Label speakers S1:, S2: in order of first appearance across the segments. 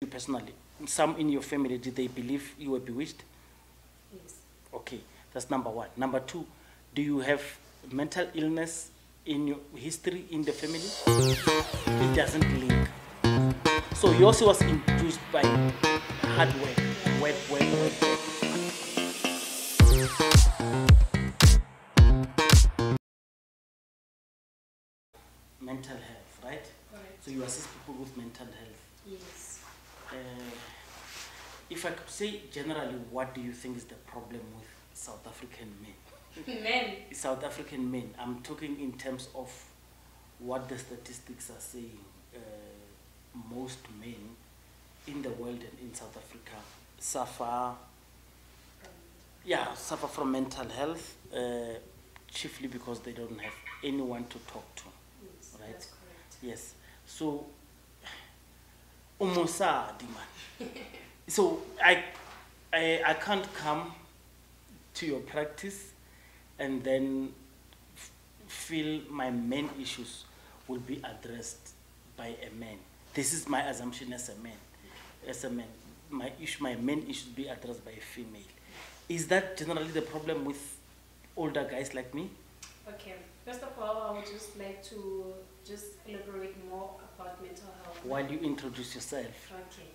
S1: personally, some in your family, did they believe you were bewitched?
S2: Yes.
S1: Okay, that's number one. Number two, do you have mental illness in your history in the family? It doesn't link. So yours was induced by hard work. Mental health, right?
S2: Correct.
S1: So you assist people with mental health.
S2: Yes.
S1: If I could say generally, what do you think is the problem with South African men?
S2: Men.
S1: South African men, I'm talking in terms of what the statistics are saying. Most men in the world and in South Africa suffer from mental health, chiefly because they don't have anyone to talk to.
S2: Yes,
S1: right?
S2: that's correct.
S1: Yes. So, almost so I can't come to your practice and then feel my main issues will be addressed by a man. This is my assumption as a man. As a man, my main issues be addressed by a female. Is that generally the problem with older guys like me?
S2: Okay. First of all, I would just like to just elaborate more about mental health.
S1: While you introduce yourself.
S2: Okay.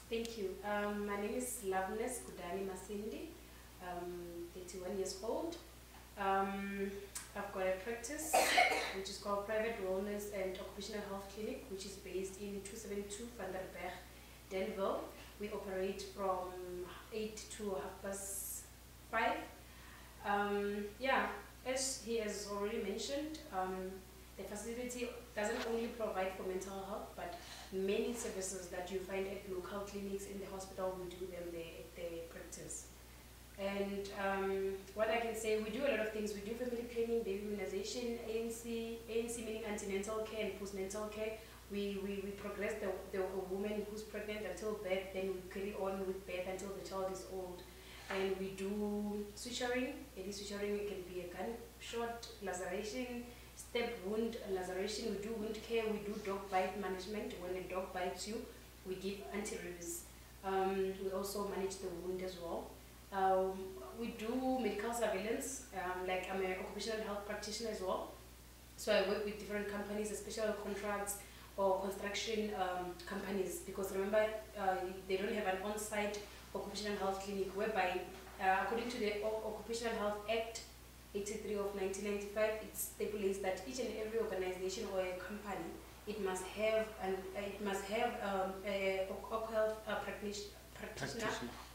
S2: Thank you. My name is Loveness Masindi. I'm 31 years old. I've got a practice which is called Private Wellness and Occupational Health Clinic, which is based in 272 Van der Berg, Denville. We operate from 8 to 5:30. As he has already mentioned, the facility doesn't only provide for mental health, but many services that you find at local clinics in the hospital, we do them there at the practice. And what I can say, we do a lot of things. We do family planning, baby immunization, ANC meaning antenatal care and postnatal care. We progress the woman who's pregnant until birth, then we carry on with birth until the child is old. And we do suturing. Any suturing, it can be a gunshot laceration, step wound laceration. We do wound care. We do dog bite management. When a dog bites you, we give anti-rabies. We also manage the wound as well. We do medical surveillance. Like I'm an occupational health practitioner as well. So I work with different companies, special contracts or construction companies, because remember, they don't have an on-site occupational health clinic, whereby according to the Occupational Health Act 83 of 1995, it stipulates that each and every organization or a company, it must have a health practitioner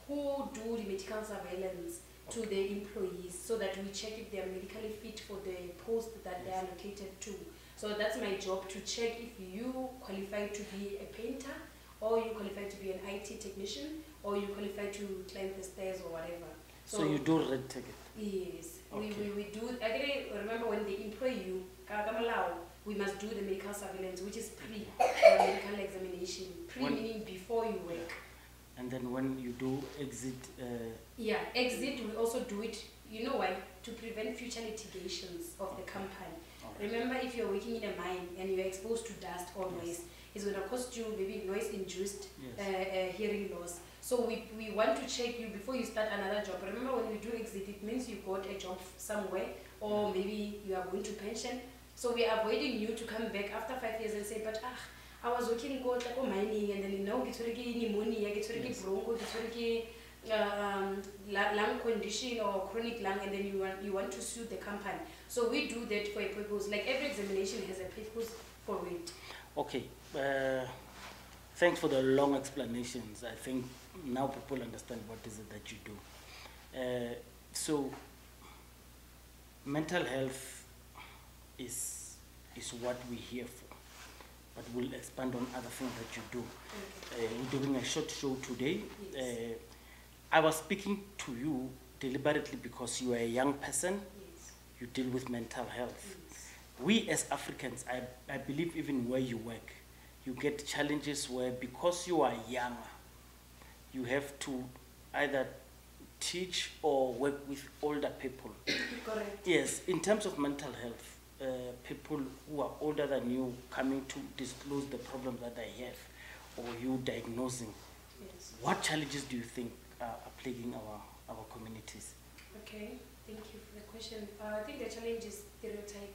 S2: who do the medical surveillance to the employees, so that we check if they are medically fit for the post that they are located to. So that's my job, to check if you qualify to be a painter, or you qualify to be an IT technician, or you qualify to climb the stairs or whatever.
S1: So you do red ticket?
S2: Yes.
S1: Okay.
S2: We do. Again, remember, when they employ you, we must do the medical surveillance, which is pre-medical examination. Pre meaning before you work.
S1: And then when you do exit?
S2: Exit, we also do it, you know why? To prevent future litigations of the company. Right. Remember, if you're working in a mine and you're exposed to dust or noise, it's going to cost you maybe noise-induced hearing loss. So we want to check you before you start another job. Remember, when we do exit, it means you got a job somewhere, or maybe you are going to pension. So we are avoiding you to come back after 5 years and say, but I was working in mining, and then now get pneumonia, get broncho, get lung condition or chronic lung, and then you want to sue the company. So we do that for a purpose. Like every examination has a purpose for it.
S1: Okay. Thanks for the long explanations. I think now people understand what is it that you do. So mental health is what we're here for, but we'll expand on other things that you do. Okay. We're doing a short show today. Yes. I was speaking to you deliberately because you are a young person.
S2: Yes.
S1: You deal with mental health.
S2: Yes.
S1: We as Africans, I believe even where you work, you get challenges where, because you are younger, you have to either teach or work with older people.
S2: Correct.
S1: Yes, in terms of mental health, people who are older than you coming to disclose the problems that they have, or you diagnosing,
S2: Yes.
S1: what challenges do you think are plaguing our communities?
S2: Okay, thank you for the question. I think the challenge is stereotype.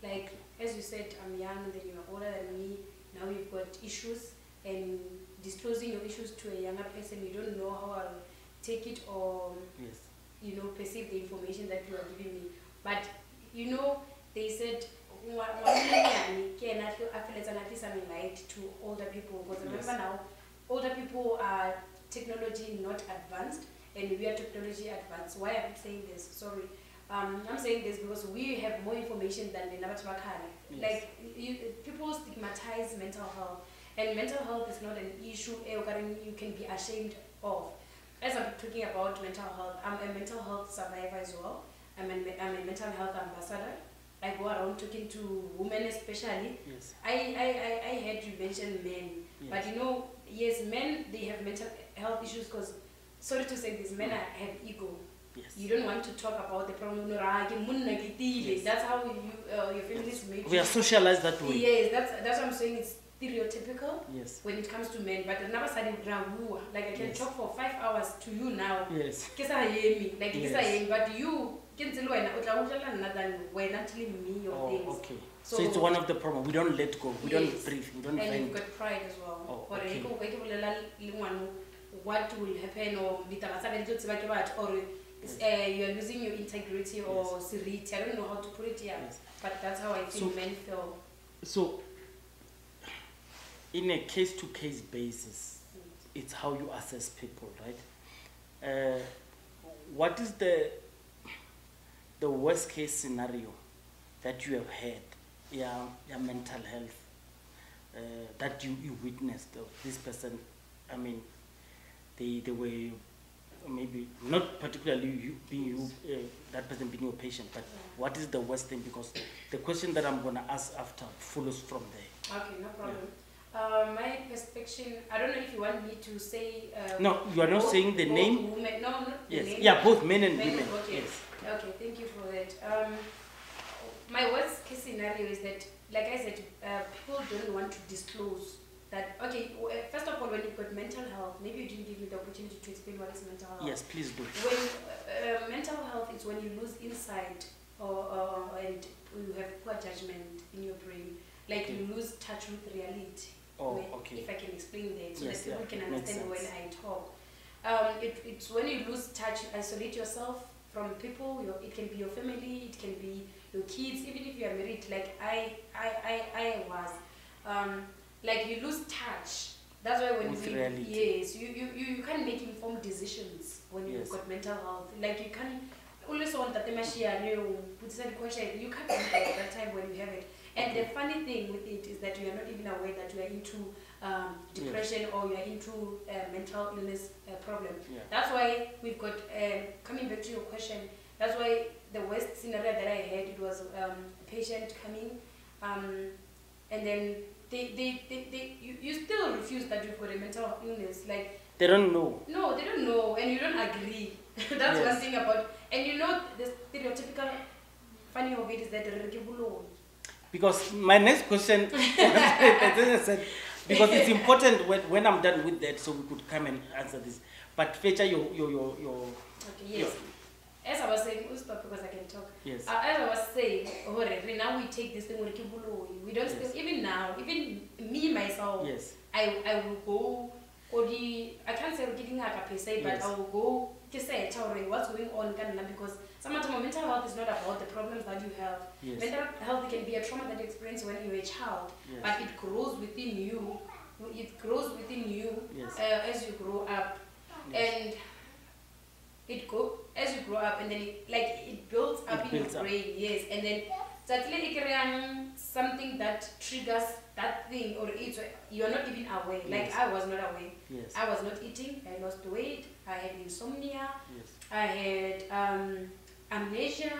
S2: Like, as you said, I'm young, then you're older than me, now you've got issues, and disclosing your issues to a younger person, you don't know how I'll take it or,
S1: Yes.
S2: you know, perceive the information that you are giving me. But, you know, they said, I feel it's something light to older people, because remember now, older people are technology not advanced, and we are technology advanced. Why am I saying this? Sorry. I'm saying this because we have more information than the Nabatwakana.
S1: Yes.
S2: Like, people stigmatize mental health, and mental health is not an issue you can be ashamed of. As I'm talking about mental health, I'm a mental health survivor as well. I'm a mental health ambassador. I go around talking to women especially.
S1: Yes.
S2: I heard you mention men,
S1: Yes.
S2: but you know, yes, men, they have mental health issues because, sorry to say this, men have ego.
S1: Yes.
S2: You don't want to talk about the problem.
S1: Yes.
S2: That's how your families make
S1: We are socialized that way.
S2: Yes, that's what I'm saying. It's stereotypical
S1: Yes.
S2: when it comes to men. But another side, like I can
S1: Yes.
S2: talk for 5 hours to you now.
S1: Yes.
S2: Like
S1: Yes.
S2: but you can tell when I'm telling me your things.
S1: Okay. So it's one of the problems. We don't let go. We don't
S2: Yes.
S1: breathe. We don't
S2: And
S1: find.
S2: you've got pride as well.
S1: Oh,
S2: Or
S1: okay.
S2: what will happen, or you are losing your integrity or serity. I don't know how to put it here,
S1: Yes.
S2: but that's how I think men feel.
S1: So, in a case-to-case basis, it's how you assess people, right? What is the worst-case scenario that you have had, your mental health, that you witnessed of this person? I mean, they were maybe not particularly that person being your patient, but what is the worst thing? Because the question that I'm going to ask after follows from there.
S2: Okay, no problem. My perspective, I don't know if you want me to say...
S1: no, you are not saying the name?
S2: Women. No, not the
S1: Yes.
S2: name.
S1: Yeah, both men and
S2: Men,
S1: women.
S2: okay.
S1: Yes.
S2: Okay, thank you for that. My worst case scenario is that, like I said, people don't want to disclose that. Okay, first of all, when you've got mental health, maybe you didn't give me the opportunity to explain what is mental health.
S1: Yes, please do.
S2: When mental health is when you lose insight and you have poor judgment in your brain, like you lose touch with reality.
S1: Oh, okay.
S2: If I can explain that, so
S1: Yes,
S2: that people can
S1: makes
S2: understand when
S1: sense.
S2: I talk. It's when you lose touch, you isolate yourself from people. It can be your family, it can be your kids, even if you are married. Like I was, like you lose touch. That's why when
S1: With reality.
S2: yes, you can't make informed decisions when you've got mental health. Like you can't always want that you can't do that at that time when you have it. And the funny thing with it is that you are not even aware that you are into depression or you are into mental illness problem.
S1: Yeah.
S2: That's why we've got, coming back to your question, that's why the worst scenario that I had, it was a patient coming, and then you still refuse that you've got a mental illness. Like,
S1: they don't know.
S2: No, they don't know, and you don't agree. That's one thing about, and you know, the stereotypical funny of it is that
S1: because my next question, as I said, because it's important when I'm done with that, so we could come and answer this. But feature your
S2: okay, yes. As I was saying, because I can talk.
S1: Yes.
S2: As I was saying, now we take this thing, we don't still, even now, even me myself,
S1: yes.
S2: I will go, I can't say per se, but
S1: Yes.
S2: I will go to say what's going on, because sometimes mental health is not about the problems that you have.
S1: Yes.
S2: Mental health can be a trauma that you experience when you're a child,
S1: Yes.
S2: but it grows within you. It grows within you
S1: Yes.
S2: As you grow up,
S1: Yes.
S2: and as you grow up, and then it builds up in your brain. Yes, and then something that triggers that thing, or you are not even aware.
S1: Yes.
S2: Like I was not aware.
S1: Yes.
S2: I was not eating. I lost weight. I had insomnia.
S1: Yes.
S2: I had amnesia.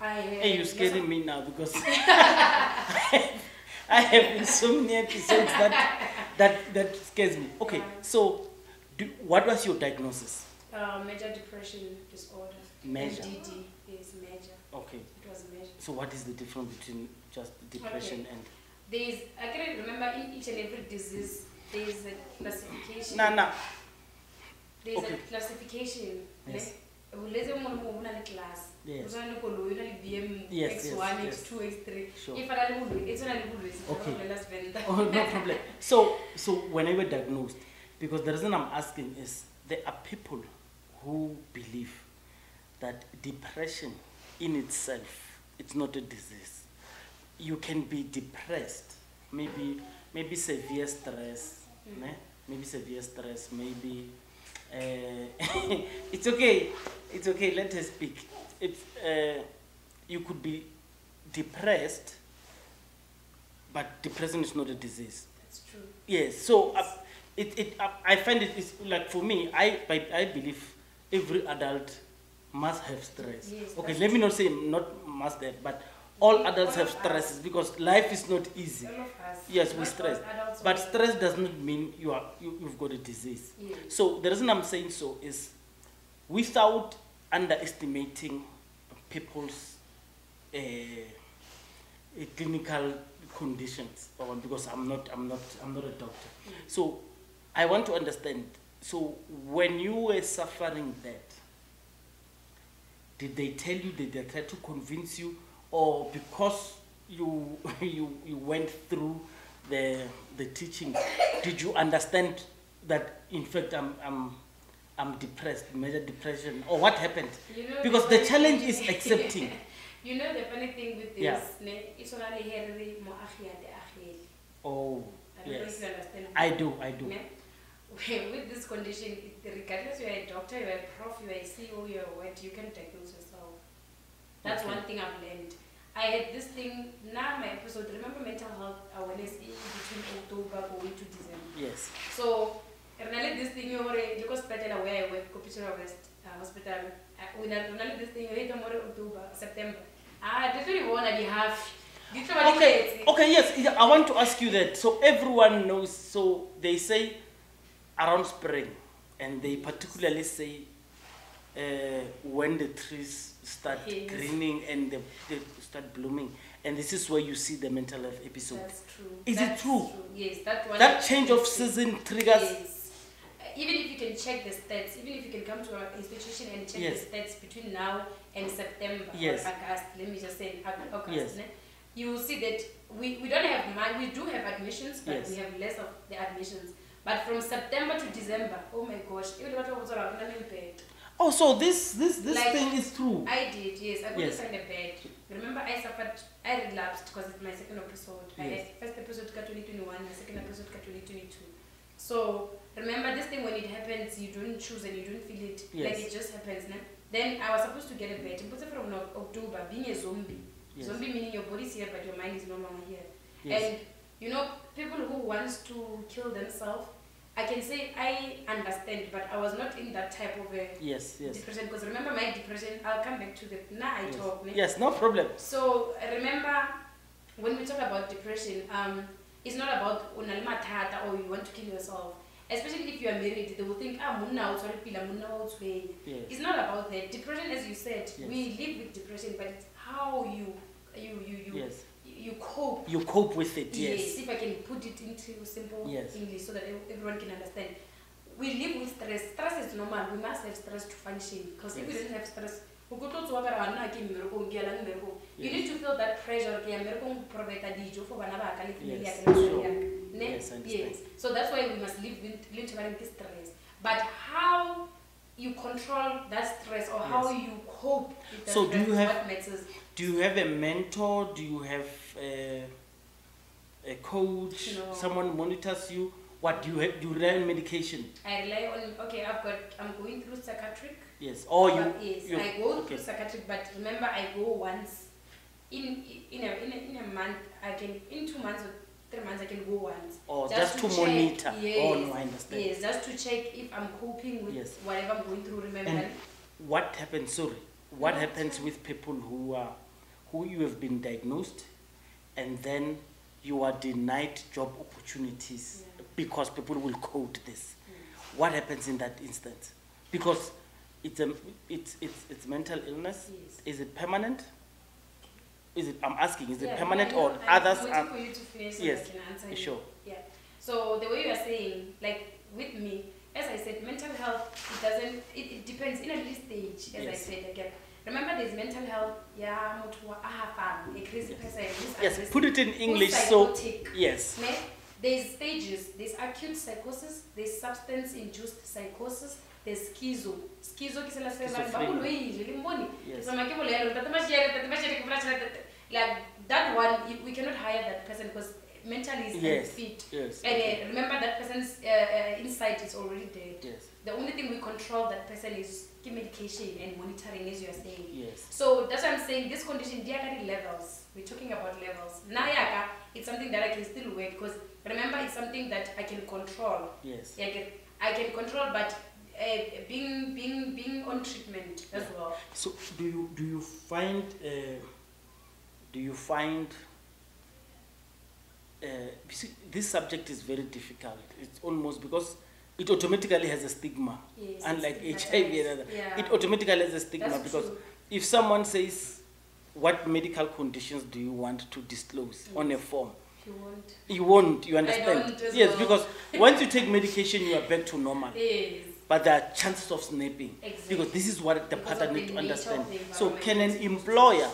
S2: I had.
S1: Hey, you're scaring me now because I have insomnia episodes that scares me. Okay, so what was your diagnosis?
S2: Major depression disorder.
S1: Major.
S2: MDD is major.
S1: Okay.
S2: It was major.
S1: So what is the difference between just depression and?
S2: I can't remember in each and every disease. there's a classification.
S1: Nah.
S2: There's
S1: Okay.
S2: a classification.
S1: Yes.
S2: Let's say class.
S1: Yes.
S2: Yes, X1,
S1: yes.
S2: X2, X3.
S1: Sure.
S2: If it's
S1: Okay.
S2: okay.
S1: Oh, no problem. So when I were diagnosed, because the reason I'm asking is there are people who believe that depression in itself, it's not a disease. You can be depressed, maybe severe stress, ne? Maybe severe stress, maybe it's okay, let her speak. It's you could be depressed, but depression is not a disease.
S2: That's true.
S1: Yes, so I find it's like, for me, I believe every adult must have stress.
S2: Yes,
S1: okay, let me not say not must have, but all adults have stresses, because life is not easy.
S2: All of us.
S1: Yes, we
S2: Not
S1: stress,
S2: all adults
S1: but
S2: also.
S1: stress does not mean you've got a disease.
S2: Yes.
S1: So the reason I'm saying so is, without underestimating people's clinical conditions, or because I'm not a doctor. So I want to understand. So when you were suffering that, did they tell you? Did they try to convince you, or because you went through the teaching, did you understand that in fact I'm depressed, major depression, or what happened? Because the challenge is accepting.
S2: You know the funny thing with this,
S1: Yeah.
S2: it's only Henry Moachiate.
S1: Oh,
S2: I don't know if
S1: yes.
S2: you understand.
S1: I do.
S2: Ne? With this condition, regardless you're a doctor, you're a prof, you're a CEO, you're what, you can diagnose yourself. That's
S1: Okay.
S2: one thing I've learned. I had this thing, now my episode, remember mental health awareness in between October going to December.
S1: Yes.
S2: So, this thing, because where I work, Pretoria West Hospital, when I this thing, October, September. That's what you want to have.
S1: Okay, yes, I want to ask you that. So everyone knows, so they say around spring, and they particularly say when the trees start
S2: Yes.
S1: greening and they start blooming, and this is where you see the mental health episode.
S2: That's true.
S1: Is
S2: That's
S1: it true?
S2: Yes, that one.
S1: That change of season triggers.
S2: Yes. Even if you can check the stats, even if you can come to our institution and check
S1: Yes.
S2: the stats between now and September
S1: Yes.
S2: or August, let me just say August,
S1: Yes.
S2: ne? You will see that we don't have we do have admissions, but
S1: Yes.
S2: we have less of the admissions. But from September to December, oh my gosh, even what was around bed.
S1: Oh, so this
S2: Like,
S1: thing is true.
S2: I did, yes. I couldn't
S1: Yes.
S2: find a bed. Remember, I relapsed because it's my second episode. I
S1: Yes.
S2: had first episode 2021, the second episode 2022. So remember, this thing when it happens, you don't choose and you don't feel it.
S1: Yes.
S2: Like it just happens. Now. Then I was supposed to get a bed. But from October, being a zombie.
S1: Yes.
S2: Zombie meaning your body's here, but your mind is no longer here.
S1: Yes.
S2: And you know, people who wants to kill themselves, I can say I understand, but I was not in that type of a
S1: Yes.
S2: depression. Because remember my depression, I'll come back to the I
S1: Yes.
S2: talk. Ne?
S1: Yes, no problem.
S2: So remember, when we talk about depression, it's not about unalimatata or you want to kill yourself. Especially if you are married, they will think, munna sorry pila, munna
S1: Yes.
S2: It's not about that. Depression, as you said,
S1: Yes.
S2: we live with depression, but it's how you
S1: Yes.
S2: you cope.
S1: You cope with it.
S2: Yes,
S1: Yes.
S2: if I can put it into simple
S1: Yes.
S2: English so that everyone can understand. We live with stress. Stress is normal. We must have stress to function. Because if we
S1: Yes.
S2: don't have stress, you need to feel that pressure.
S1: Yes, sure. Yes, I understand.
S2: Yes. So that's why we must live with stress. But how you control that stress or how
S1: Yes.
S2: you cope with that
S1: So do
S2: stress
S1: you
S2: is
S1: have-
S2: what matters.
S1: Do you have a mentor? Do you have a coach?
S2: No.
S1: Someone monitors you? What do you have? Do you rely on medication?
S2: I rely on, okay, I'm going through psychiatric.
S1: Yes. Or you?
S2: Yes,
S1: you
S2: I go
S1: okay.
S2: through psychiatric, but remember I go once in a month. I can in 2 months or 3 months I can go once.
S1: Or just to
S2: check,
S1: monitor.
S2: yes,
S1: Oh no, I understand.
S2: Yes, just to check if I'm coping with
S1: Yes.
S2: whatever I'm going through. Remember.
S1: And what happens? Sorry. What
S2: No,
S1: happens
S2: sorry.
S1: with people who you have been diagnosed, and then you are denied job opportunities because people will quote this? What happens in that instance? Because it's mental illness.
S2: Yes.
S1: Is it permanent? Is it? I'm asking. Is it
S2: Yeah,
S1: permanent
S2: I
S1: or
S2: know,
S1: others
S2: I'm
S1: are?
S2: waiting for you to finish so
S1: Yes,
S2: that I can answer you.
S1: sure.
S2: Yeah. So the way you are saying, like with me, as I said, mental health, it depends in a little stage, as I said again. Remember, there's mental health, a crazy person.
S1: Yes, put it in English, so, yes.
S2: There's stages, there's acute psychosis, there's substance-induced psychosis, there's schizo. Schizo is like that one, we cannot hire that person because mentally is unfit.
S1: Yes.
S2: And remember, that person's insight is already dead.
S1: Yes.
S2: The only thing we control that person is medication and monitoring, as you are saying.
S1: Yes.
S2: So that's why I'm saying this condition, there are levels. We're talking about levels. Now, it's something that I can still work because remember, it's something that I can control.
S1: Yes.
S2: I can control, but being on treatment as well.
S1: So do you find this subject is very difficult. It's almost because it automatically has a stigma.
S2: Yes,
S1: unlike HIV, it automatically has a stigma. That's because true. If someone says, what medical conditions do you want to disclose on a form? You won't, you understand? Yes, well. Because once you take medication, you are back to normal.
S2: Yes.
S1: But there are chances of snapping.
S2: Exactly.
S1: Because this is what the partner needs to understand. So can an employer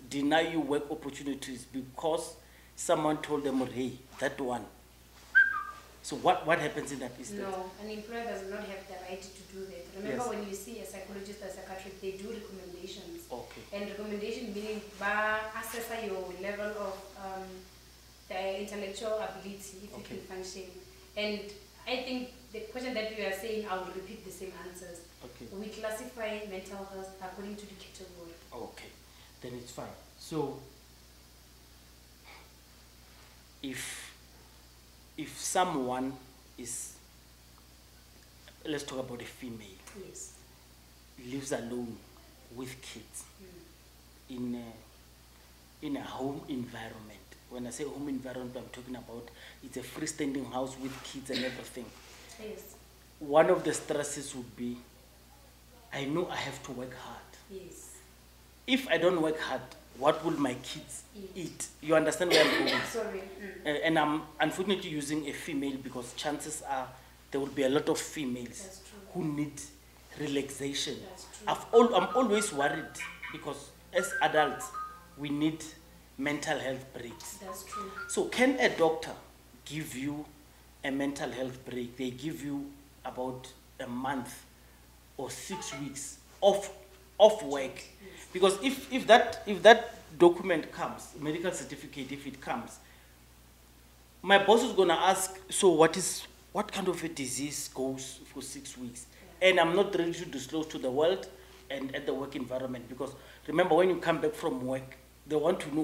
S1: deny you work opportunities because someone told them, hey, that one? So what happens in that instance?
S2: No, an employer does not have the right to do that. Remember, when you see a psychologist or psychiatrist, they do recommendations.
S1: Okay.
S2: And recommendation meaning assess your level of the intellectual ability, if you can function. And I think the question that you are saying, I will repeat the same answers.
S1: Okay.
S2: We classify mental health according to the category.
S1: Okay, then it's fine. So if someone is, let's talk about a female,
S2: yes,
S1: lives alone with kids in a home environment. When I say home environment, I'm talking about it's a freestanding house with kids and everything.
S2: Yes.
S1: One of the stresses would be, I know I have to work hard.
S2: Yes.
S1: If I don't work hard, what will my kids eat? You understand where I'm going?
S2: Sorry.
S1: And I'm unfortunately using a female because chances are there will be a lot of females who need relaxation.
S2: That's true.
S1: I'm always worried because as adults, we need mental health breaks.
S2: That's true.
S1: So can a doctor give you a mental health break? They give you about a month or 6 weeks off work.
S2: Yes.
S1: Because if that document comes, medical certificate, if it comes, my boss is gonna ask, so what kind of a disease goes for 6 weeks? Yeah. And I'm not ready to disclose to the world and at the work environment, because remember, when you come back from work, they want to know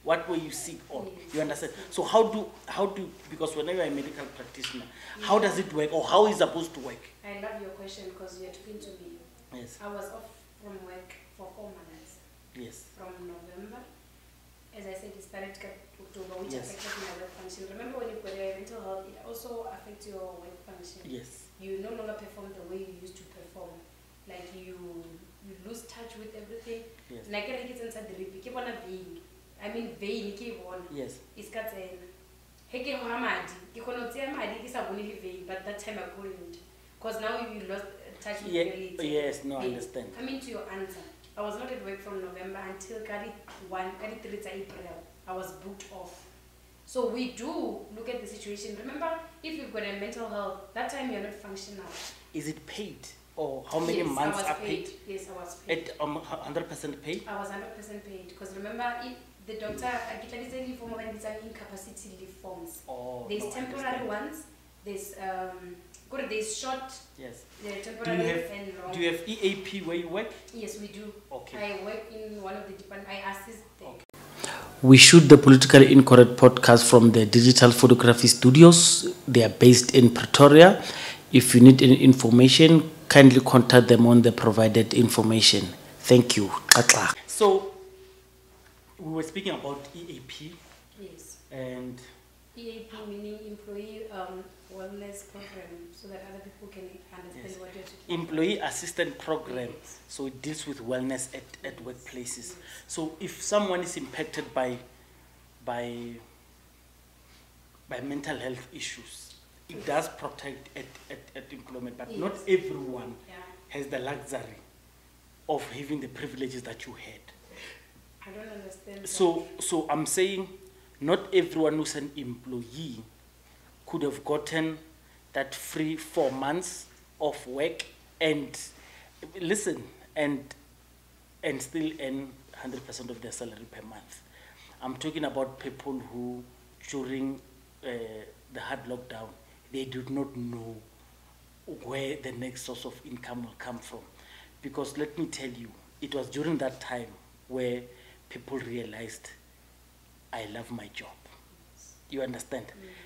S1: what were you sick on. Yes. You understand? So how do because whenever you're a medical practitioner, how does it work, or how is it supposed to work?
S2: I love your question because you're talking to me.
S1: Yes.
S2: I was off from work for 4 months.
S1: Yes.
S2: From November. As I said, it started October, which
S1: yes.
S2: affected my work function. Remember, when you've got a mental health, it also affects your work function.
S1: Yes.
S2: You no longer perform the way you used to perform. Like you lose touch with everything.
S1: Yes.
S2: Like it's inside the keep on a vein. I mean vein keep on.
S1: Yes.
S2: It's got a but that time I couldn't. Because now you lost touch with reality.
S1: Yes, no, I understand.
S2: Coming to your answer, I was not at work from November until 3 April. I was booked off. So we do look at the situation. Remember, if you've got a mental health, that time you're not functional.
S1: Is it paid? Or how many months are paid?
S2: Yes, I was paid.
S1: At 100% paid?
S2: I was 100% paid. Because remember, the doctor, I get incapacity leave forms.
S1: Oh,
S2: there's temporary ones. There's short.
S1: Yes.
S2: Temporary and long.
S1: Do you have EAP where you work?
S2: Yes, we do.
S1: Okay.
S2: I work in one of the departments. I assist there. Okay.
S1: We shoot the Politically Incorrect podcast from the Digital Photography Studios. They are based in Pretoria. If you need any information, kindly contact them on the provided information. Thank you. So, we were speaking about EAP.
S2: Yes.
S1: And
S2: EAP meaning Employee Wellness Program, so that other people can understand what you're talking about. Employee
S1: Assistance Program.
S2: Yes.
S1: So it deals with wellness at workplaces. Yes. So if someone is impacted by by mental health issues. It does protect at employment, but not
S2: Yes.
S1: everyone has the luxury of having the privileges that you had.
S2: I don't understand.
S1: So I'm saying not everyone who's an employee could have gotten that free 4 months of work and listen and still earn 100% of their salary per month. I'm talking about people who during the hard lockdown, they did not know where the next source of income will come from. Because let me tell you, it was during that time where people realized, I love my job. You understand?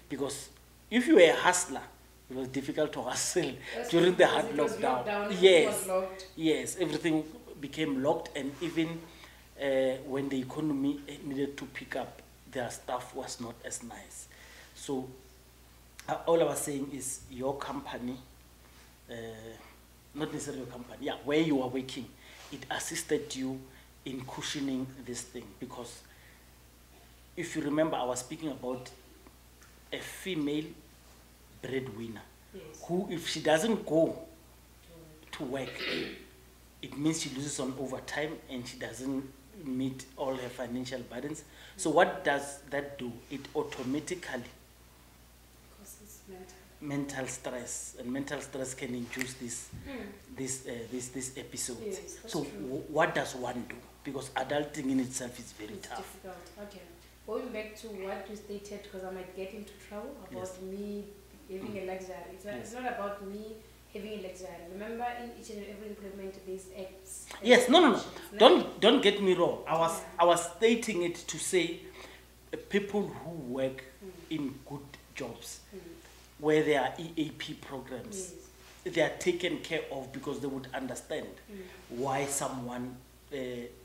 S1: Because if you were a hustler, it was difficult to hustle during the hard lockdown. Yes, yes, everything became locked, and even when the economy needed to pick up, their stuff was not as nice. So all I was saying is your company, not necessarily your company, yeah, where you are working, it assisted you in cushioning this thing. Because if you remember, I was speaking about a female breadwinner,
S2: Yes.
S1: who, if she doesn't go to work, it means she loses on overtime and she doesn't meet all her financial burdens. So what does that do? It automatically
S2: Because it's mental.
S1: mental stress, and mental stress can induce this episode.
S2: Yes, that's
S1: So
S2: true.
S1: what does one do? Because adulting in itself is very
S2: It's
S1: tough.
S2: difficult. Okay. Going back to what you stated, because I might get into trouble about
S1: Yes.
S2: me having a luxury. It's not about me having a luxury. Remember, in each and every employment, there's acts. and
S1: Yes, no.
S2: conditions,
S1: Don't get me wrong. I
S2: Yeah.
S1: was stating it to say people who work in good jobs where there are EAP programs,
S2: Yes.
S1: they are taken care of because they would understand why someone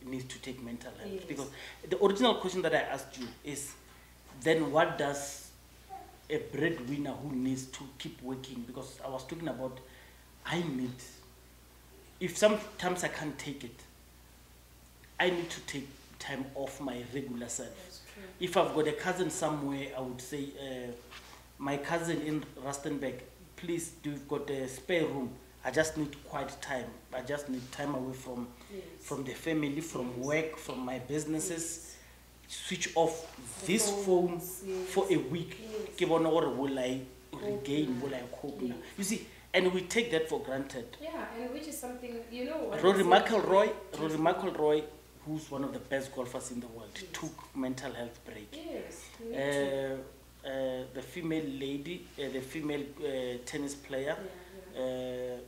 S1: needs to take mental health.
S2: Yes.
S1: Because the original question that I asked you is, then what does a breadwinner who needs to keep working? Because I was talking about, I need, if sometimes I can't take it, I need to take time off my regular self.
S2: That's true.
S1: If I've got a cousin somewhere, I would say, my cousin in Rustenburg, please, do you've got a spare room? I just need quiet time. I just need time away from
S2: Yes.
S1: the family, from
S2: Yes.
S1: work, from my businesses.
S2: Yes.
S1: Switch off
S2: The
S1: this phone
S2: phones, yes.
S1: for a week.
S2: Yes.
S1: Ke bona gore will I regain,
S2: now.
S1: will I cope now?
S2: Yes.
S1: You see, and we take that for granted.
S2: Yeah, and which is something, you know what?
S1: Rory
S2: I said-
S1: McIlroy, who's one of the best golfers in the world,
S2: Yes.
S1: took mental health break.
S2: Yes. you need to.
S1: The female lady, the female tennis player,
S2: Yeah.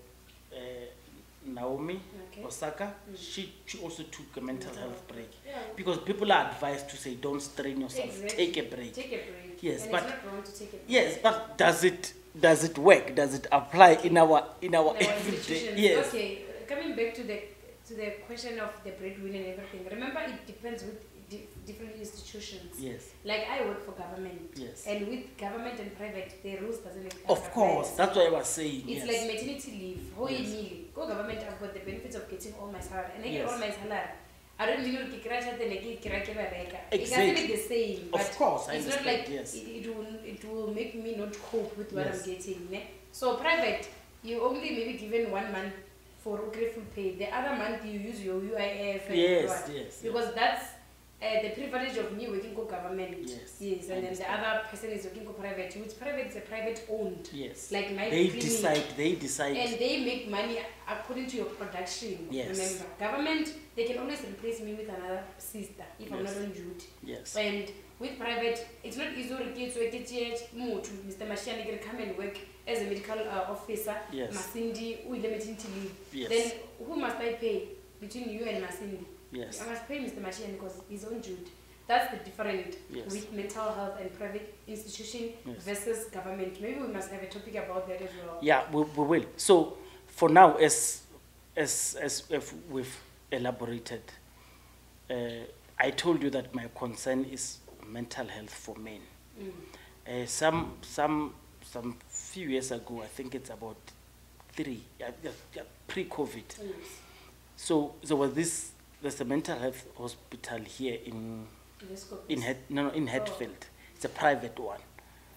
S1: Naomi
S2: Okay.
S1: Osaka, she also took a mental health break.
S2: Yeah.
S1: Because people are advised to say, don't strain yourself,
S2: Exactly.
S1: take a break.
S2: Take a break.
S1: Yes,
S2: and
S1: but-
S2: it's not wrong to take a break.
S1: Yes, but does it work? Does it apply in our
S2: Our
S1: everyday?
S2: institutions.
S1: Yes.
S2: Okay, coming back to the question of the breadwinner and everything. Remember, it depends with different institutions.
S1: Yes.
S2: Like I work for government.
S1: Yes.
S2: And with government and private, the rules doesn't apply.
S1: Of course, that's what I was saying.
S2: It's
S1: yes.
S2: like maternity leave. How
S1: Yes.
S2: you go government, I've got the benefits of getting all my salary. And I get
S1: Yes.
S2: all my salary. I don't mean to crash at the It
S1: Exactly.
S2: can't be the same.
S1: Of
S2: But
S1: course, I
S2: it's not
S1: understand,
S2: like
S1: yes.
S2: it will make me not cope with what
S1: Yes.
S2: I'm getting. Ne? So private, you only maybe given 1 month for full pay. The other month you use your UIF and
S1: Yes,
S2: what.
S1: yes,
S2: Because that's the privilege of me working for government.
S1: Yes,
S2: Yes,
S1: I
S2: and then the
S1: understand.
S2: other person is working for private. Which private is a private owned.
S1: Yes.
S2: Like my
S1: They
S2: clinic.
S1: decide.
S2: And they make money according to your production.
S1: Yes.
S2: Remember, government, they can always replace me with another sister if I'm
S1: Yes.
S2: not on duty.
S1: Yes.
S2: And with private, it's not easy to get Mr. Mashiani can come and work as a medical officer.
S1: Yes.
S2: Masindi with the maternity leave.
S1: Yes.
S2: Then who must I pay between you and Masindi?
S1: Yes.
S2: I must pay Mr. Mashiani because he's on duty. That's the difference
S1: Yes.
S2: with mental health and private institution
S1: Yes.
S2: versus government. Maybe we must have a topic about that as well.
S1: Yeah, we will. So, for now, as if we've elaborated, I told you that my concern is mental health for men. Some few years ago, I think it's about 3, pre-COVID.
S2: Yes.
S1: So there's a mental health hospital here in
S2: Let's go.
S1: Hatfield. It's a private one.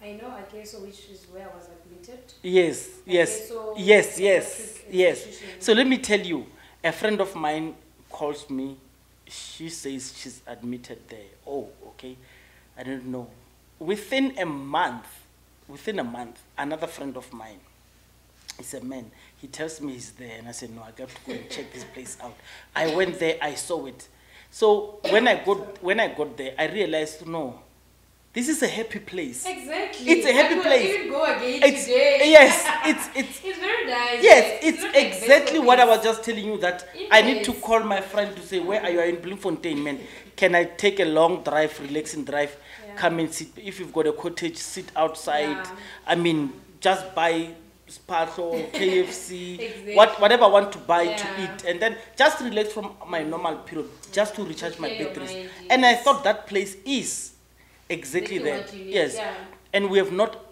S2: I know Akeso, which is where I was admitted.
S1: Yes,
S2: Akeso
S1: yes,
S2: Psychiatric Institution.
S1: So let me tell you, a friend of mine calls me. She says she's admitted there. Oh, okay. I don't know. Within a month, another friend of mine, he's a man, he tells me he's there, and I said, no, I got to go and check this place out. I went there, I saw it. So when I got there, I realized, no, this is a happy place.
S2: Exactly.
S1: It's a happy place.
S2: Even go again
S1: It's,
S2: today.
S1: yes, it's
S2: It's very nice.
S1: yes,
S2: It's
S1: it's
S2: not like
S1: exactly
S2: best
S1: what I
S2: place.
S1: was just telling you, that
S2: It
S1: I need to
S2: is.
S1: call my friend to say, where are you? In Bloemfontein, man. Can I take a long drive, relaxing drive,
S2: Yeah.
S1: come and sit? If you've got a cottage, sit outside.
S2: Yeah.
S1: I mean, just buy Sparkle, KFC,
S2: Exactly.
S1: whatever I want to buy to
S2: Yeah.
S1: eat, and then just relax from my normal period, just to recharge my
S2: Clear your
S1: batteries.
S2: mind,
S1: And I
S2: yes.
S1: thought that place is exactly
S2: Exactly
S1: that.
S2: what you need,
S1: Yes.
S2: yeah.
S1: And we have not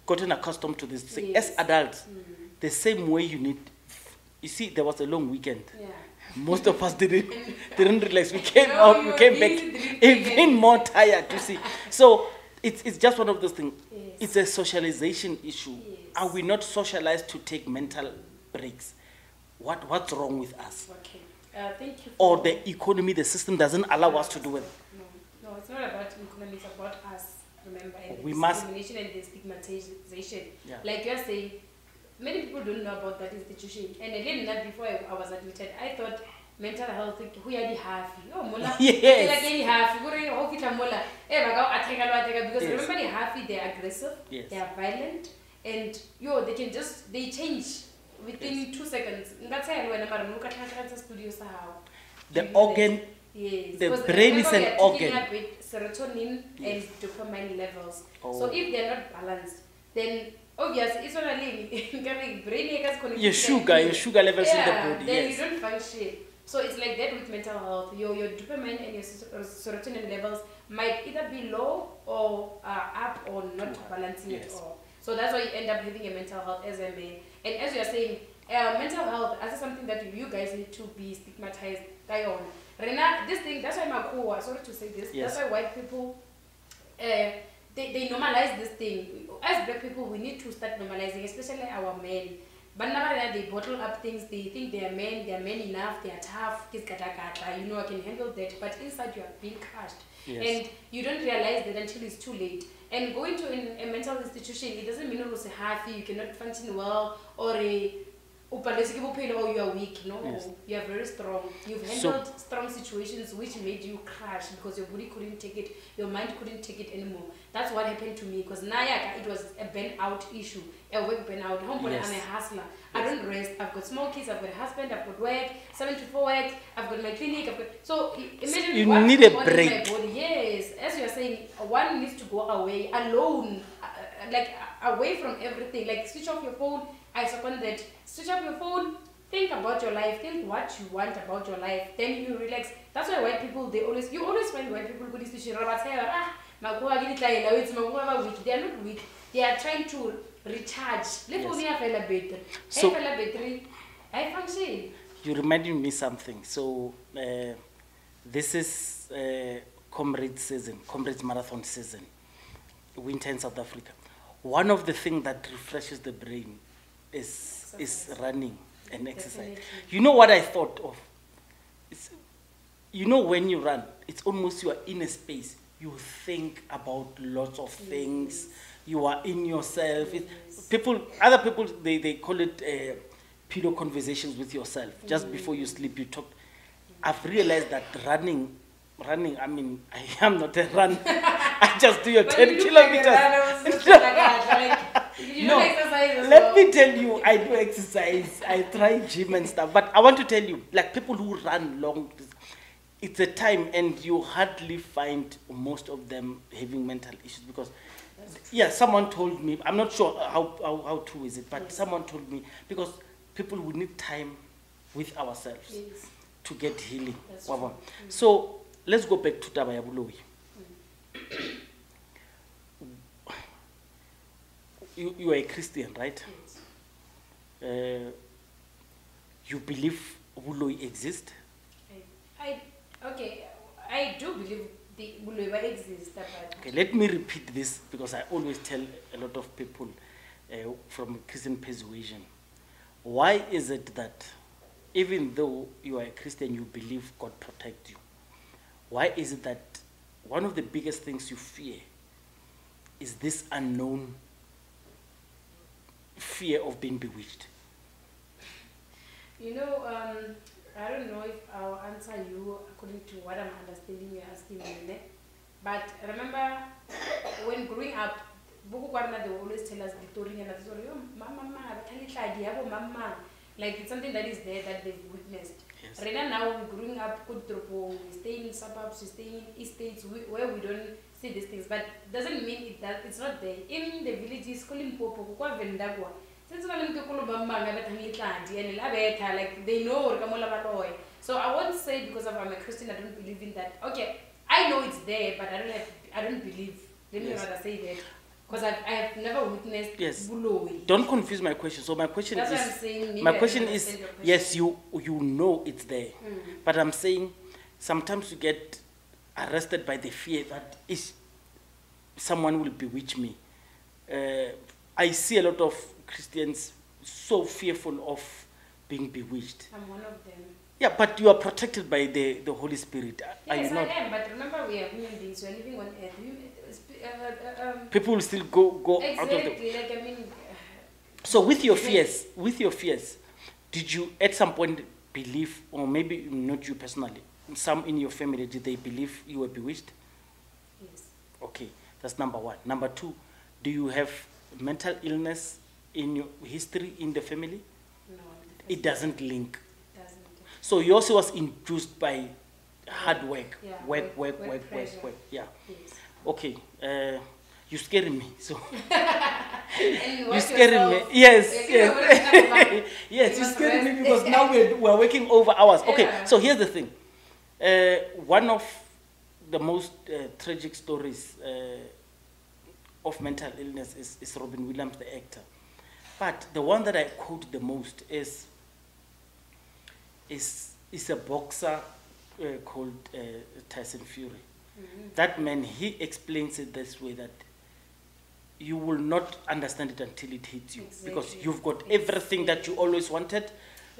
S1: gotten accustomed to this.
S2: Yes.
S1: As adults, the same way you need. You see, there was a long weekend.
S2: Yeah.
S1: Most of us didn't relax. We came
S2: No,
S1: out,
S2: you
S1: we
S2: were
S1: came back
S2: busy drinking
S1: even
S2: and-
S1: more tired, you see. So it's just one of those things.
S2: Yes.
S1: It's a socialization issue.
S2: Yes.
S1: Are we not socialized to take mental breaks? What's wrong with us?
S2: Okay. Thank you.
S1: Or
S2: for-
S1: the economy, the system doesn't allow us to do it.
S2: No, it's not about economy, it's about us, remember, and the
S1: We must-
S2: discrimination and the stigmatization.
S1: Yeah.
S2: Like you're saying, many people don't know about that institution. And again, that before I was admitted, I thought mental health, who are the half? Oh, mola.
S1: Yes.
S2: Like any half, because
S1: Yes.
S2: remember the half, they're aggressive,
S1: Yes.
S2: they are violent, and they change within 2 seconds.
S1: The organ,
S2: Yes,
S1: the
S2: because
S1: brain is
S2: remember
S1: an
S2: we are taking
S1: organ.
S2: up with serotonin and dopamine levels.
S1: Oh.
S2: So if they're not balanced, then obviously it's only brain
S1: your sugar levels in the body.
S2: then
S1: Yes.
S2: you don't function. So it's like that with mental health. Your dopamine and your serotonin levels might either be low or up or not balancing at
S1: Yes.
S2: all. So that's why you end up having a mental health as a man. And as you are saying, mental health is something that you guys need to be stigmatized on. Rena, this thing, that's why Makua, sorry to say this,
S1: Yes.
S2: that's why white people, they normalize this thing. As black people, we need to start normalizing, especially our men. But now they bottle up things, they think they are men enough, they are tough, I can handle that. But inside you are being crushed.
S1: Yes.
S2: And you don't realize that until it's too late. And going to a mental institution, it doesn't mean you're happy, you cannot function well, or you are weak. No,
S1: Yes.
S2: you are very strong. You've handled strong situations which made you crash because your body couldn't take it, your mind couldn't take it anymore. That's what happened to me, because Nayaka, it was a burnout issue, a work burnout.
S1: Yes.
S2: I'm a hustler. I don't rest. I've got small kids, I've got a husband, I've got work, 7 to 4 work, I've got my clinic, so imagine
S1: you
S2: what's
S1: need a
S2: going on in
S1: break.
S2: my body. Yes, as you're saying, one needs to go away, alone, away from everything, like switch off your phone. I second that. Switch off your phone, think about your life, think what you want about your life, then you relax. That's why white people, you always find white people who say, they are not weak, they are trying to recharge.
S1: So-
S2: Battery, I function.
S1: You reminded me something. So this is Comrades Marathon season, winter in South Africa. One of the things that refreshes the brain is running and exercise.
S2: Definitely.
S1: You know what I thought of? When you run, it's almost you are in a space. You think about lots of things. You are in yourself. Other people, they call it pillow conversations with yourself. Just before you sleep, you talk. I've realized that running, I mean, I am not a runner. I just do your 10 kilometers. No, let me tell you, I do exercise. I try gym and stuff. But I want to tell you, like people who run long, it's a time, and you hardly find most of them having mental issues because, someone told me, I'm not sure how true is it, but someone told me, because people would need time with ourselves to get healing. So let's go back to Taba Yabuloi. You are a Christian, right?
S2: Yes.
S1: You believe Buloi exists?
S2: I do believe the bulweba exists, but
S1: Okay, let me repeat this because I always tell a lot of people from Christian persuasion. Why is it that even though you are a Christian, you believe God protects you? Why is it that one of the biggest things you fear is this unknown fear of being bewitched?
S2: you know, I don't know if I'll answer you according to what I'm understanding you're asking me. But remember, when growing up, they will always tell us the story and the story. Like it's something that is there that they've witnessed.
S1: Yes.
S2: Right now, we're growing up, we stay in suburbs, we stay in estates where we don't see these things. But doesn't mean that it's not there. In the villages, like they know. So I won't say because I'm a Christian, I don't believe in that. Okay, I know it's there, but I don't believe. Let me rather say that. Because I have never witnessed bullying.
S1: Don't confuse my question. So my question
S2: That's
S1: is,
S2: what I'm saying.
S1: my question is, yes, you know it's there. But I'm saying sometimes you get arrested by the fear that someone will bewitch me. I see a lot of Christians so fearful of being bewitched.
S2: I'm one of them.
S1: Yeah, but you are protected by the Holy Spirit. Are
S2: Yes,
S1: you not?
S2: I am. But remember, we are human beings. We are living on earth.
S1: People will still go
S2: exactly,
S1: out of the...
S2: like, I mean...
S1: So with your fears, did you at some point believe, or maybe not you personally, some in your family, did they believe you were bewitched?
S2: Yes.
S1: Okay, that's number one. Number two, do you have mental illness in your history in the family?
S2: No.
S1: It doesn't link.
S2: It doesn't.
S1: So you also was induced by hard work,
S2: Yeah,
S1: work. Yeah.
S2: Yes.
S1: Okay, you're scaring me. So
S2: And
S1: you're scaring me. Yes. Yes, you're scaring me because now we're working over hours. Okay, so here's the thing. One of the most tragic stories of mental illness is Robin Williams, the actor. But the one that I quote the most is a boxer called Tyson Fury. That man, he explains it this way, that you will not understand it until it hits you.
S2: Exactly.
S1: Because you've got everything that you always wanted.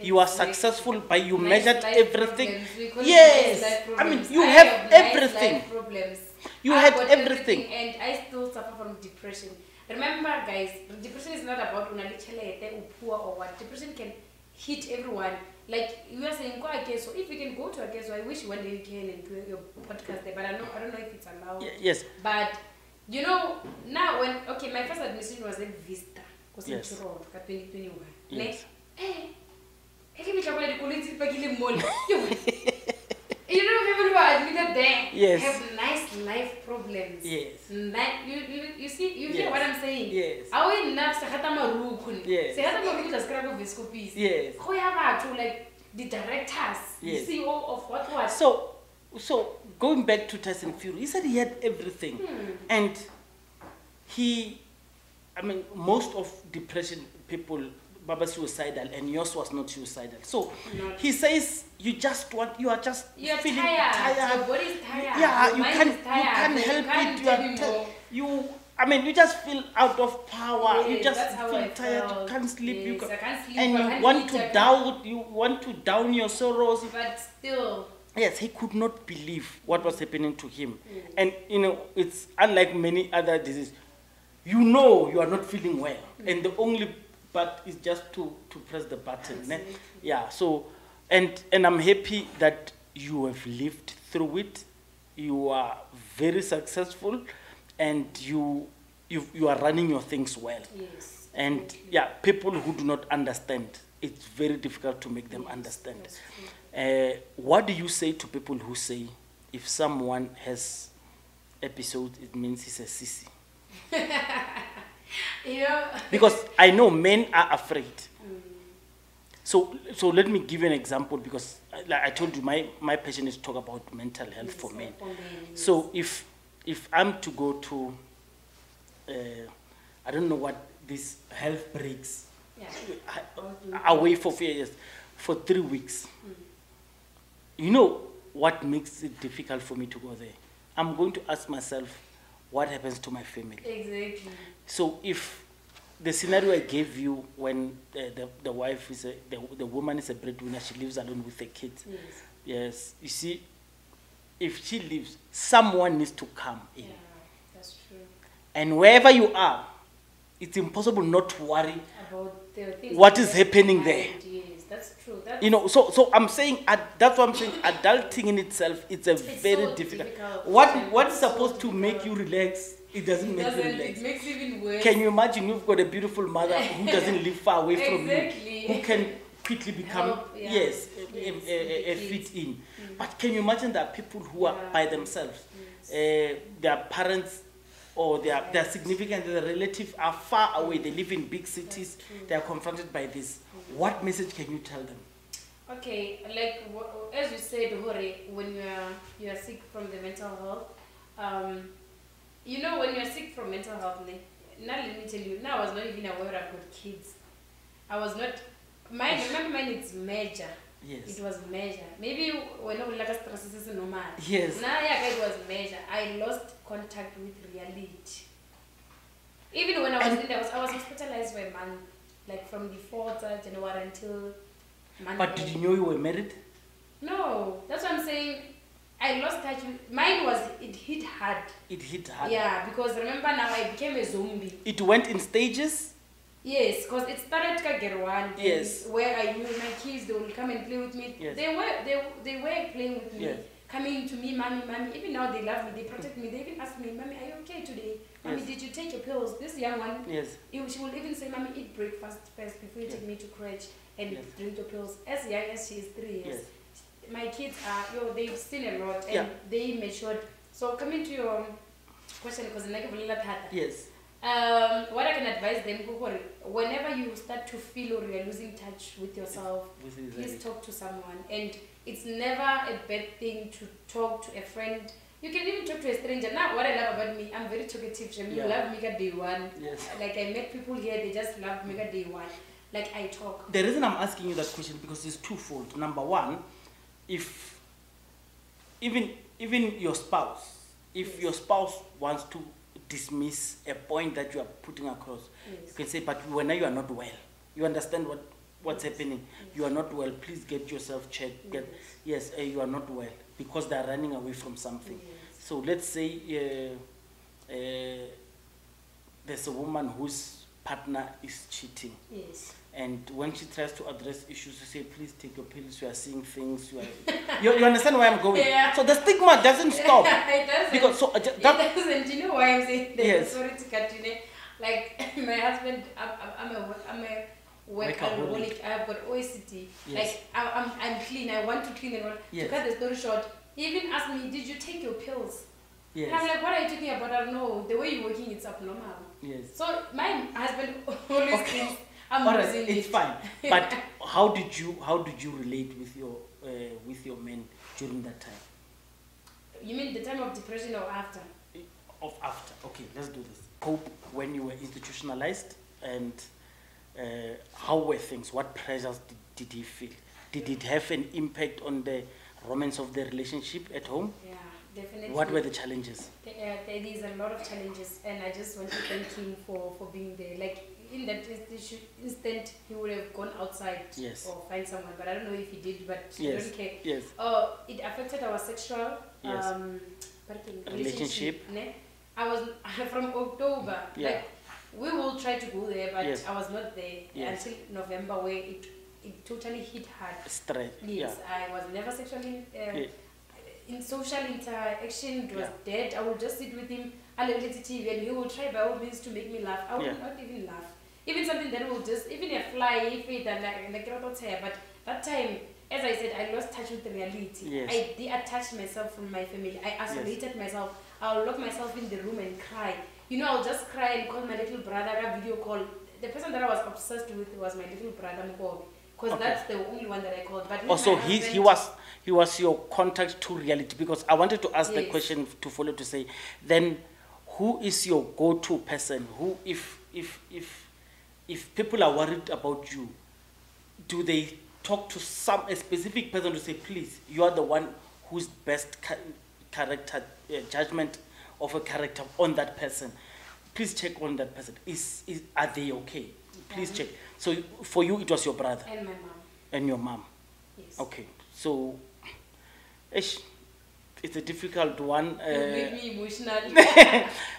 S1: You are successful, but you
S2: Nice
S1: measured
S2: life
S1: everything.
S2: problems. We call it
S1: Yes,
S2: nice life
S1: I mean,
S2: problems.
S1: you
S2: I
S1: have
S2: nice
S1: everything.
S2: life problems.
S1: You
S2: I've
S1: had
S2: got
S1: everything.
S2: And I still suffer from depression. Remember, guys, depression is not about unalichele or poor or what. Depression can hit everyone. Like you are saying, go again. So if you can go to a case, so I wish one day you can and do your podcast there, but I don't know if it's allowed.
S1: Yes.
S2: But you know, now when my first admission was at Vista, because in
S1: Yes.
S2: Toronto, 2021.
S1: Yes.
S2: You know, people who are admitted there
S1: Yes.
S2: have nice life problems.
S1: Yes.
S2: You see, you hear
S1: Yes.
S2: what I'm saying?
S1: Yes.
S2: Awe nna sehata maruku.
S1: Yes.
S2: Sehata maruku just grab a viscopis.
S1: Yes.
S2: Go have to like the directors,
S1: Yes.
S2: the CEO of what?
S1: So going back to Tyson Fury, he said he had everything. And most of depression people, Baba suicidal, and yours was not suicidal. So he says you're feeling tired.
S2: Your body is tired.
S1: Yeah,
S2: your
S1: you
S2: mind
S1: can't
S2: is tired.
S1: help it. You just feel out of power.
S2: Yes,
S1: you just
S2: that's how
S1: feel
S2: I
S1: tired.
S2: felt.
S1: You can't sleep.
S2: Yes, I can't sleep.
S1: And
S2: I
S1: you
S2: can't
S1: want
S2: eat,
S1: to
S2: I can't-
S1: doubt. You want to down your sorrows.
S2: But still.
S1: Yes, he could not believe what was happening to him. And it's unlike many other diseases. You know you are not feeling well. And the only but is just to press the button. Ne? Yeah, so and I'm happy that you have lived through it. You are very successful and you are running your things well.
S2: Yes.
S1: And yeah, people who do not understand, it's very difficult to make them understand. What do you say to people who say if someone has episodes, it means he's a sissy? Because I know men are afraid. So let me give you an example, because like I told you, my passion is to talk about mental health for men. So if I'm to go to, I don't know what these health breaks, away for 4 years, for 3 weeks, you know what makes it difficult for me to go there? I'm going to ask myself, what happens to my family?
S2: Exactly.
S1: So if the scenario I gave you when the wife is the woman is a breadwinner, she lives alone with the kids.
S2: Yes.
S1: Yes, you see, if she leaves, someone needs to come in.
S2: Yeah, that's true.
S1: And wherever you are, it's impossible not to worry
S2: About the things
S1: what
S2: that
S1: is
S2: you
S1: happening
S2: find,
S1: there.
S2: Yes, that's true. That's
S1: You know, so I'm saying, that's what I'm saying, adulting in itself, it's a very
S2: so
S1: difficult.
S2: difficult.
S1: What's
S2: So
S1: supposed to make
S2: difficult.
S1: you relax, it doesn't make you
S2: It
S1: relax.
S2: makes it even worse.
S1: Can you imagine you've got a beautiful mother who doesn't live far away from
S2: Exactly.
S1: you, who can quickly become,
S2: Help, yeah.
S1: yes,
S2: Yes,
S1: a
S2: with the kids.
S1: fit in. But can you imagine there are people who are
S2: Yeah.
S1: by themselves?
S2: Yes.
S1: Their parents or their significant, their relatives are far away, they live in big cities,
S2: That's true.
S1: they are confronted by this. What message can you tell them?
S2: Okay, like as you said, Hore, when you are sick from the mental health, you know, when you are sick from mental health, now let me tell you, now I was not even aware I've got kids. I was not. Remember mine, it's major.
S1: Yes.
S2: It was major. Maybe when I was like a stress is normal.
S1: Yes.
S2: Now yeah, it was major. I lost contact with reality. Even when I was in there, I was hospitalized for a month, like from the 4th of January until Monday.
S1: But did you know you were married?
S2: No, that's what I'm saying. I lost touch with mine. It hit hard.
S1: It hit hard.
S2: Yeah, because remember now I became a zombie.
S1: It went in stages?
S2: Yes, because it started Kagger one.
S1: Yes.
S2: Where I knew my kids, they would come and play with me.
S1: Yes.
S2: They were playing with me.
S1: Yes.
S2: Coming to me, mommy. Even now they love me, they protect me. They even ask me, mommy, are you okay today? Mommy,
S1: Yes.
S2: did you take your pills? This young one,
S1: Yes.
S2: she will even say, mommy, eat breakfast first before you take me to crèche and
S1: Yes.
S2: drink your pills. As young as she is 3 years.
S1: Yes.
S2: My kids are, they've seen a lot and
S1: Yeah.
S2: they matured. So coming to your question, because
S1: Yes.
S2: what I can advise them, whenever you start to feel or you're losing touch with yourself, please talk to someone. And it's never a bad thing to talk to a friend. You can even talk to a stranger. Now, what I love about me, I'm very talkative. You
S1: Yeah.
S2: love me at day one.
S1: Yes.
S2: Like I met people here, they just love me at day one. Like I talk.
S1: The reason I'm asking you that question because it's twofold. Number one, if even your spouse, if
S2: Yes.
S1: your spouse wants to dismiss a point that you are putting across, you
S2: Yes.
S1: can say, but when you are not well, you understand what's
S2: Yes.
S1: happening.
S2: Yes.
S1: You are not well. Please get yourself checked.
S2: Yes.
S1: You are not well because they are running away from something.
S2: Yes.
S1: So let's say there's a woman whose partner is cheating.
S2: Yes.
S1: And when she tries to address issues, you say, please take your pills, you are seeing things, you understand where I'm going?
S2: Yeah.
S1: So the stigma doesn't stop.
S2: It doesn't.
S1: Because, so,
S2: It doesn't. You know why I'm saying that?
S1: Yes.
S2: Sorry to cut you. Like, my husband, I'm a workaholic. I've got OCD.
S1: Yes.
S2: Like, I'm clean. I want to clean and want
S1: Yes.
S2: to cut the story short. He even asked me, did you take your pills?
S1: Yes.
S2: And I'm like, what are you talking about? I don't know. The way you're working, it's abnormal.
S1: Yes.
S2: So my husband always thinks I'm
S1: All right,
S2: losing
S1: it's
S2: it.
S1: fine. But how did you relate with your men during that time?
S2: You mean the time of depression or after?
S1: Of after. Okay, let's do this. Cope when you were institutionalized, and how were things? What pressures did he feel? Did it have an impact on the romance of the relationship at home?
S2: Yeah, definitely.
S1: What were the challenges?
S2: There is a lot of challenges, and I just want to thank him for being there. Like in that instant, he would have gone outside
S1: Yes.
S2: or find someone, but I don't know if he did. But
S1: Yes.
S2: I don't care.
S1: Yes.
S2: It affected our sexual
S1: Yes.
S2: relationship. Ne? I was from October.
S1: Yeah.
S2: Like we will try to go there, but
S1: Yes.
S2: I was not there
S1: Yes.
S2: until November, where it totally hit hard.
S1: Stress.
S2: Yes,
S1: Yeah.
S2: I was never sexually
S1: Yeah.
S2: in social interaction. It was
S1: Yeah.
S2: dead. I would just sit with him, I look at the TV, and he would try by all means to make me laugh. I would
S1: Yeah.
S2: not even laugh. Even something that will just, even a fly, if it and like hair. But that time, as I said, I lost touch with the reality.
S1: Yes.
S2: I detached myself from my family. I isolated myself. I'll lock myself in the room and cry. You know, I'll just cry and call my little brother, a video call. The person that I was obsessed with was my little brother, Mkobi. Because
S1: Okay.
S2: that's the only one that I called. But with
S1: Also,
S2: my
S1: he
S2: husband-
S1: was your contact to reality, because I wanted to ask the
S2: Yes.
S1: question to follow to say, then who is your go-to person? Who, if people are worried about you, do they talk to a specific person to say, please, you are the one who's best character, judgment of a character on that person. Please check on that person. Are they okay? Please check. So for you, it was your brother?
S2: And my mom.
S1: And your mom?
S2: Yes.
S1: Okay. So, it's a difficult one.
S2: You make me emotional.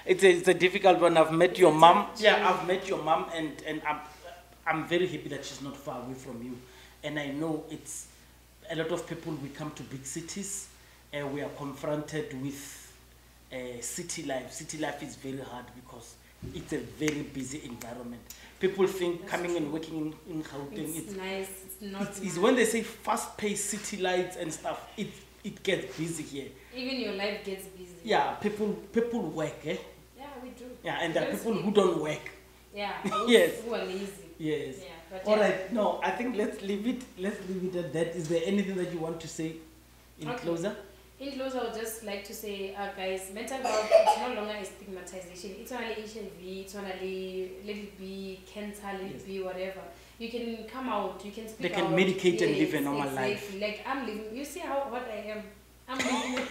S1: It's a difficult one. I've met your mom. Yeah, I've met your mom, and I'm very happy that she's not far away from you. And I know it's a lot of people. We come to big cities, and we are confronted with city life. City life is very hard because it's a very busy environment. People think coming and working in Gauteng,
S2: it's nice. It's not
S1: it's when they say fast-paced city lights and stuff, it gets busy here.
S2: Even your life gets busy.
S1: Yeah, people work, eh?
S2: Yeah, we do.
S1: Yeah, and there are people who don't work.
S2: Yeah,
S1: yes.
S2: Who are lazy.
S1: Yes.
S2: Yeah, but
S1: all right. No, I think let's leave it at that. Is there anything that you want to say in closer?
S2: In close, I would just like to say, guys, mental health is no longer a stigmatization. It's only HIV, it's only, let it be cancer, let it be whatever. You can come out, you can speak out.
S1: They can medicate and live a normal life.
S2: Like, I'm living, you see what I am? I'm living.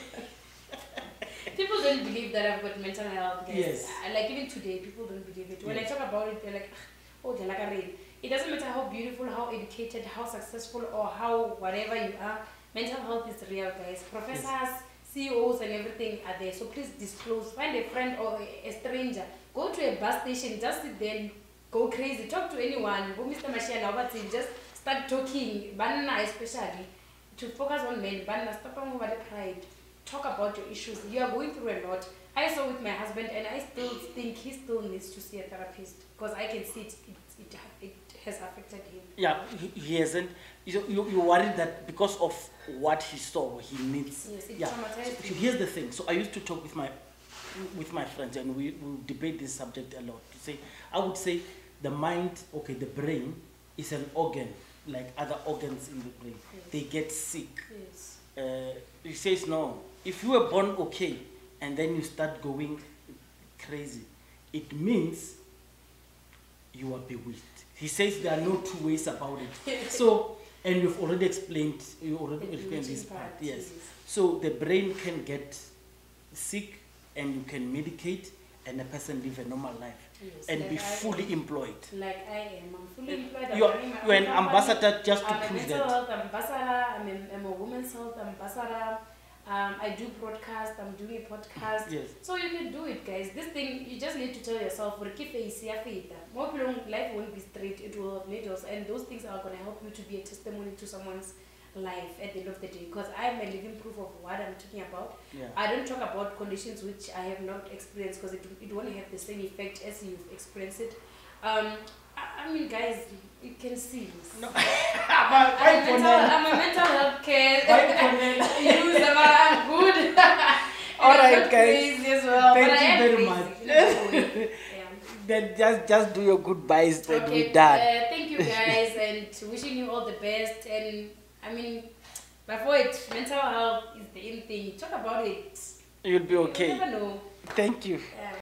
S2: People don't believe that I've got mental health, guys.
S1: Yes.
S2: Like, even today, people don't believe it. When I talk about it, they're like, oh, they're like a real. It doesn't matter how beautiful, how educated, how successful, or how whatever you are. Mental health is real, guys. Professors, CEOs, and everything are there. So please disclose. Find a friend or a stranger. Go to a bus station. Just sit there and go crazy. Talk to anyone. Go, Mr. Mashiana, just start talking. Banana, especially to focus on men. Banana, stop over the pride. Talk about your issues. You are going through a lot. I saw with my husband, and I still think he still needs to see a therapist because I can see it has affected him.
S1: Yeah, he hasn't. You worried that because of what he saw, he needs.
S2: Yes, it traumatized him.
S1: Here's the thing. So I used to talk with my friends, and we debate this subject a lot. I would say the mind, okay, the brain is an organ like other organs in the brain. Yes. They get sick. Yes. He says no. If you were born okay, and then you start going crazy, it means you are bewitched. He says there are no two ways about it. So, and you've already explained, this part. Yes. So the brain can get sick, and you can medicate, and a person live a normal life, and like be fully employed.
S2: Like I am. I'm fully employed.
S1: You're an ambassador just to prove that.
S2: I'm a mental health ambassador. I'm a women's health ambassador. I do broadcast, I'm doing a podcast. Yes. So you can do it, guys. This thing, you just need to tell yourself, life won't be straight, it will have needles, and those things are going to help you to be a testimony to someone's life at the end of the day, because I am a living proof of what I'm talking about. Yeah. I don't talk about conditions which I have not experienced, because it won't have the same effect as you've experienced it. I mean, guys, you can see this. No. I'm a mental health care user, but I'm good.
S1: All right, guys.
S2: As well,
S1: thank you very much. Then just do your goodbyes and we're done.
S2: Thank you, guys, and wishing you all the best. And I mean, before it, mental health is the in thing. Talk about it.
S1: You'll be okay.
S2: You never know.
S1: Thank you.
S2: Yeah.